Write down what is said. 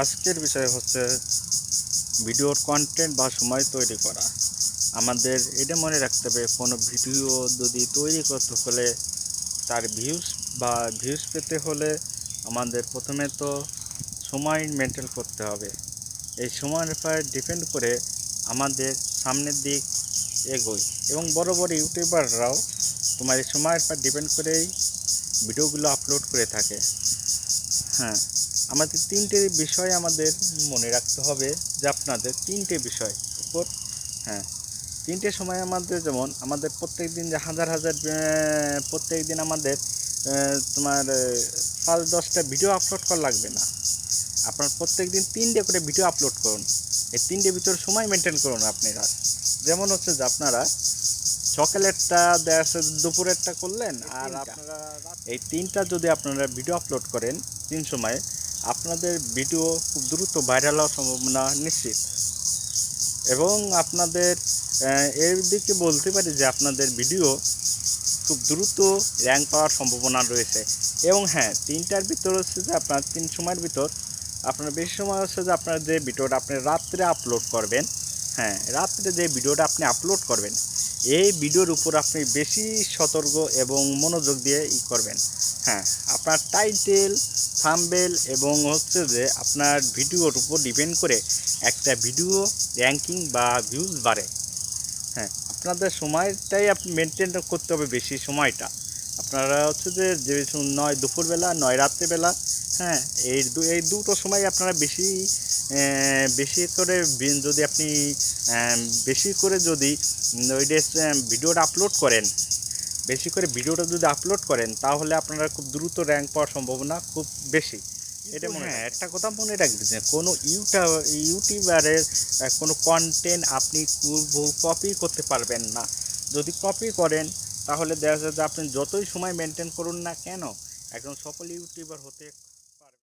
আজকের বিষয় হচ্ছে ভিডিওর কন্টেন্ট বা সময় তৈরি করা। আমাদের এটা মনে রাখতে হবে, কোনো ভিডিও যদি তৈরি করতে হলে তার ভিউজ পেতে হলে আমাদের প্রথমে তো সময় মেনটেন করতে হবে। এই সময়ের উপর ডিপেন্ড করে আমাদের সামনের দিক এগোই, এবং বড় বড় ইউটিউবাররাও তোমার এই সময়ের উপর ডিপেন্ড করেই ভিডিওগুলো আপলোড করে থাকে। হ্যাঁ, আমাদের তিনটে বিষয় আমাদের মনে রাখতে হবে, যে আপনাদের তিনটে বিষয় উপর। হ্যাঁ, তিনটে সময় আমাদের, যেমন আমাদের প্রত্যেক দিন যে হাজার হাজার প্রত্যেক দিন আমাদের তোমার 5-10টা ভিডিও আপলোড করা লাগবে না। আপনার প্রত্যেক দিন 3টে করে ভিডিও আপলোড করুন। এই 3টে ভিতর সময় মেনটেন করুন আপনারা। যেমন হচ্ছে যে আপনারা সকালেরটা দেখা যাচ্ছে দুপুরেরটা করলেন, আর আপনারা এই 3টা যদি আপনারা ভিডিও আপলোড করেন 3 সময়ে, আপনাদের ভিডিও খুব দ্রুত ভাইরাল হওয়ার সম্ভাবনা নিশ্চিত। এবং আপনাদের এর দিকে বলতে পারি যে আপনাদের ভিডিও খুব দ্রুত র্যাঙ্ক পাওয়ার সম্ভাবনা রয়েছে। এবং হ্যাঁ, 3টার ভিতর হচ্ছে যে আপনার 3 সময়ের ভিতর আপনার বেশি সময় হচ্ছে যে আপনার যে ভিডিওটা আপনি রাত্রে আপলোড করবেন, হ্যাঁ, রাত্রে যে ভিডিওটা আপনি আপলোড করবেন, এই ভিডিওর উপর আপনি বেশি সতর্ক এবং মনোযোগ দিয়ে করবেন। হ্যাঁ, আপনার টাইটেল, থাম্বনেল এবং হচ্ছে যে আপনার ভিডিওর উপর ডিপেন্ড করে একটা ভিডিও র্যাঙ্কিং বা ভিউজ বাড়ে। হ্যাঁ, আপনাদের সময়টাই আপনি মেনটেন করতে হবে, বেশি সময়টা আপনারা হচ্ছে যে নয় দুপুরবেলা নয় রাত্রেবেলা। হ্যাঁ, এই দুটো সময় আপনারা বেশি করে যদি আপনি বেশি করে যদি ভিডিওটা আপলোড করেন, বেশি করে ভিডিওটা যদি আপলোড করেন, তাহলে আপনারা খুব দ্রুত র্যাঙ্ক পাওয়ার সম্ভাবনা খুব বেশি। এটা হ্যাঁ, একটা কথা মনে রাখবেন যে কোনো ইউটিউবারের কোনো কন্টেন্ট আপনি কপি করতে পারবেন না। যদি কপি করেন তাহলে দেখা যায় যে আপনি যতই সময় মেনটেন করুন না কেন, একজন সফল ইউটিউবার হতে